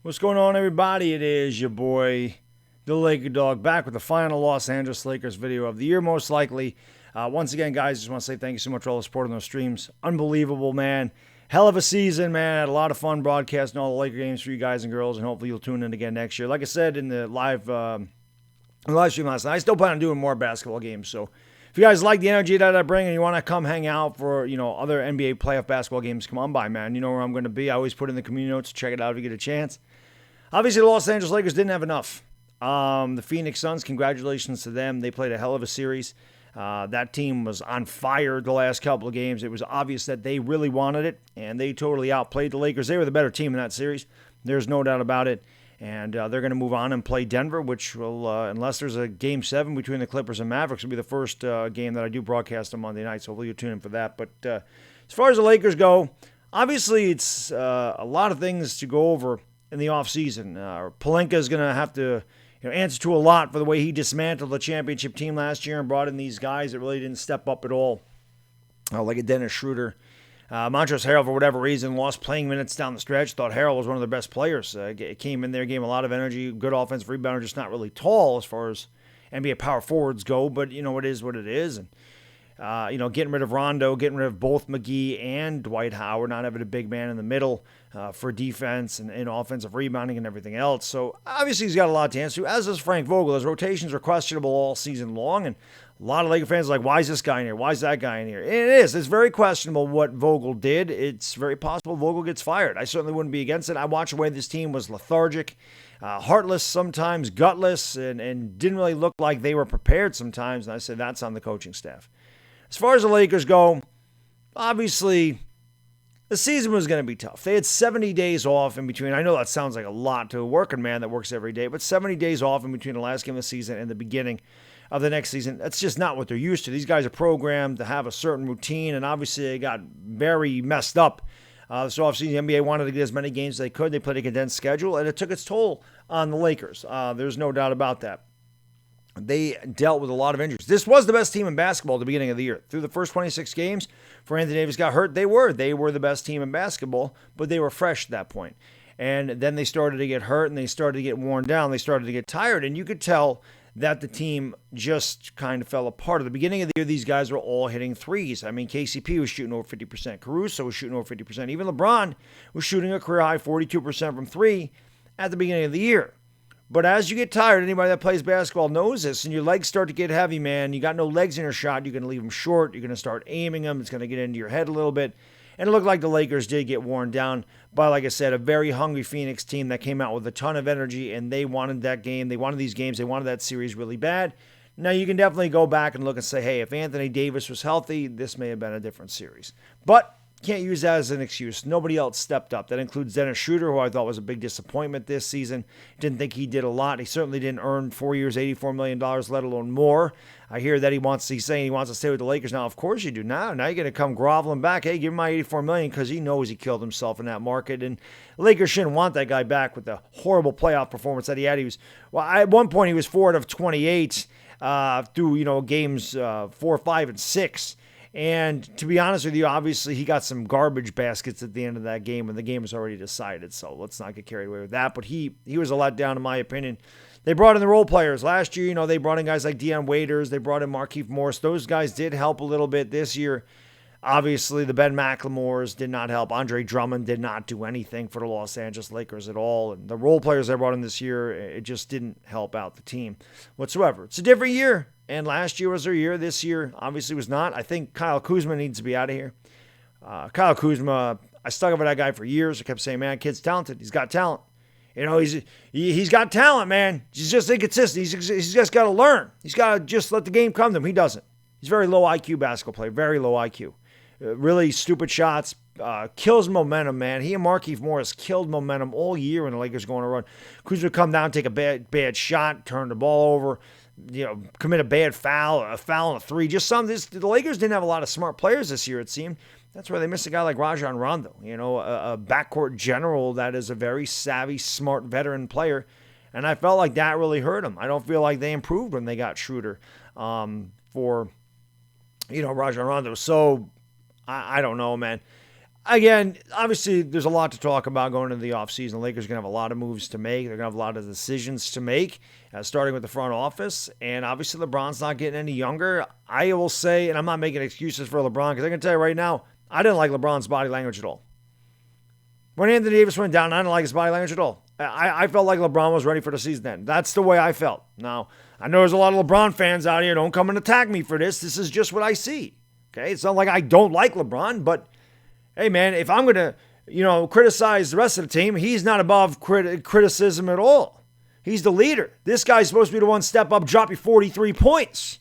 What's going on, everybody? It is your boy, the Laker Dog, back with the final Los Angeles Lakers video of the year, most likely. Once again, guys, just want to say thank you so much for all the support on those streams. Unbelievable, man. Hell of a season, man. Had a lot of fun broadcasting all the Laker games for you guys and girls, and hopefully you'll tune in again next year. Like I said in the live stream last night, I still plan on doing more basketball games, so if you guys like the energy that I bring and you want to come hang out for, other NBA playoff basketball games, come on by, man. You know where I'm going to be. I always put in the community notes. Check it out if you get a chance. Obviously, the Los Angeles Lakers didn't have enough. The Phoenix Suns, congratulations to them. They played a hell of a series. That team was on fire the last couple of games. It was obvious that they really wanted it, and they totally outplayed the Lakers. They were the better team in that series. There's no doubt about it. And they're going to move on and play Denver, which will, unless there's a Game 7 between the Clippers and Mavericks, will be the first game that I do broadcast on Monday night, so hopefully you'll tune in for that. But as far as the Lakers go, obviously it's a lot of things to go over in the offseason. Pelinka is going to have to answer to a lot for the way he dismantled the championship team last year and brought in these guys that really didn't step up at all, like a Dennis Schroder. Montrezl Harrell, for whatever reason, lost playing minutes down the stretch. Thought Harrell was one of their best players. Came in there, gave him a lot of energy, good offensive rebounder, just not really tall as far as NBA power forwards go. But, it is what it is. And, getting rid of Rondo, getting rid of both McGee and Dwight Howard, not having a big man in the middle for defense and offensive rebounding and everything else. So, obviously, he's got a lot to answer to, as does Frank Vogel. His rotations are questionable all season long, and a lot of Laker fans are like, why is this guy in here? Why is that guy in here? And it is. It's very questionable what Vogel did. It's very possible Vogel gets fired. I certainly wouldn't be against it. I watched the way this team was lethargic, heartless sometimes, gutless, and didn't really look like they were prepared sometimes. And I said that's on the coaching staff. As far as the Lakers go, obviously, the season was going to be tough. They had 70 days off in between. I know that sounds like a lot to a working man that works every day, but 70 days off in between the last game of the season and the beginning of the next season, that's just not what they're used to. These guys are programmed to have a certain routine, and obviously they got very messed up. This offseason, the NBA wanted to get as many games as they could. They played a condensed schedule, and it took its toll on the Lakers. There's no doubt about that. They dealt with a lot of injuries. This was the best team in basketball at the beginning of the year. Through the first 26 games, before Anthony Davis got hurt, they were the best team in basketball, but they were fresh at that point. And then they started to get hurt, and they started to get worn down. They started to get tired, and you could tell that the team just kind of fell apart. At the beginning of the year, these guys were all hitting threes. I mean, KCP was shooting over 50%. Caruso was shooting over 50%. Even LeBron was shooting a career-high 42% from three at the beginning of the year. But as you get tired, anybody that plays basketball knows this, and your legs start to get heavy, man. You got no legs in your shot. You're going to leave them short. You're going to start aiming them. It's going to get into your head a little bit. And it looked like the Lakers did get worn down by, like I said, a very hungry Phoenix team that came out with a ton of energy, and they wanted that game. They wanted these games. They wanted that series really bad. Now, you can definitely go back and look and say, hey, if Anthony Davis was healthy, this may have been a different series. But can't use that as an excuse. Nobody else stepped up. That includes Dennis Schroder, who I thought was a big disappointment this season. Didn't think he did a lot. He certainly didn't earn 4 years, $84 million, let alone more. I hear that he's saying he wants to stay with the Lakers. Now, of course you do. Now you're going to come groveling back. Hey, give him my $84 million because he knows he killed himself in that market. And the Lakers shouldn't want that guy back with the horrible playoff performance that he had. At one point he was 4 out of 28 through games 4, 5, and 6. And to be honest with you, obviously he got some garbage baskets at the end of that game, and the game was already decided. So let's not get carried away with that. But he was a letdown, in my opinion. They brought in the role players. Last year, they brought in guys like Deion Waiters. They brought in Markieff Morris. Those guys did help a little bit this year. Obviously, the Ben McLemores did not help. Andre Drummond did not do anything for the Los Angeles Lakers at all. And the role players they brought in this year, it just didn't help out the team whatsoever. It's a different year. And last year was their year. This year, obviously, was not. I think Kyle Kuzma needs to be out of here. Kyle Kuzma, I stuck up with that guy for years. I kept saying, man, kid's talented. He's got talent. He's got talent, man. He's just inconsistent. He's just got to learn. He's got to just let the game come to him. He doesn't. He's a very low IQ basketball player. Very low IQ. Really stupid shots. Kills momentum, man. He and Markieff Morris killed momentum all year when the Lakers going to run. Kuzma would come down, take a bad shot, turn the ball over, commit a bad foul, a foul and a three. Just the Lakers didn't have a lot of smart players this year, it seemed. That's where they missed a guy like Rajon Rondo, a backcourt general that is a very savvy, smart veteran player. And I felt like that really hurt him. I don't feel like they improved when they got Schroder for Rajon Rondo. So, I don't know, man. again, obviously, there's a lot to talk about going into the offseason. The Lakers are going to have a lot of moves to make. They're going to have a lot of decisions to make, starting with the front office. And obviously, LeBron's not getting any younger. I will say, and I'm not making excuses for LeBron, because I can tell you right now, I didn't like LeBron's body language at all. When Anthony Davis went down, I didn't like his body language at all. I felt like LeBron was ready for the season then. That's the way I felt. Now, I know there's a lot of LeBron fans out here. Don't come and attack me for this. This is just what I see. Okay? It's not like I don't like LeBron, but hey, man, if I'm going to, criticize the rest of the team, he's not above criticism at all. He's the leader. This guy's supposed to be the one step up, drop you 43 points,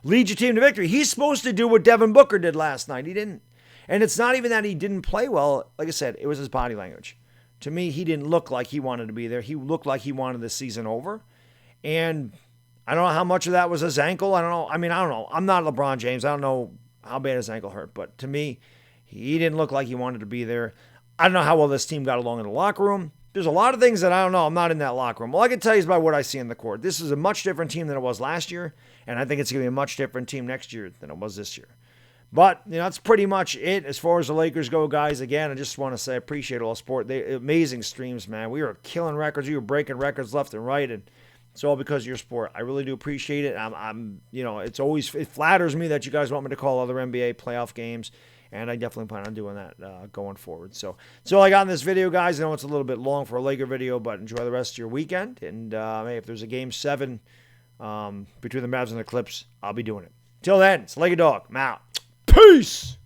lead your team to victory. He's supposed to do what Devin Booker did last night. He didn't. And it's not even that he didn't play well. Like I said, it was his body language. To me, he didn't look like he wanted to be there. He looked like he wanted the season over. And I don't know how much of that was his ankle. I don't know. I don't know. I'm not LeBron James. I don't know how bad his ankle hurt. But to me, he didn't look like he wanted to be there. I don't know how well this team got along in the locker room. There's a lot of things that I don't know. I'm not in that locker room. All I can tell you is by what I see in the court. This is a much different team than it was last year. And I think it's going to be a much different team next year than it was this year. But, that's pretty much it as far as the Lakers go, guys. Again, I just want to say I appreciate all the support. Amazing streams, man. We were killing records. We were breaking records left and right, and it's all because of your support. I really do appreciate it. It flatters me that you guys want me to call other NBA playoff games, and I definitely plan on doing that going forward. So that's all I got in this video, guys. I know it's a little bit long for a Laker video, but enjoy the rest of your weekend. And hey, if there's a Game 7 between the Mavs and the Clips, I'll be doing it. Till then, it's Laker Dog. I'm out. Peace!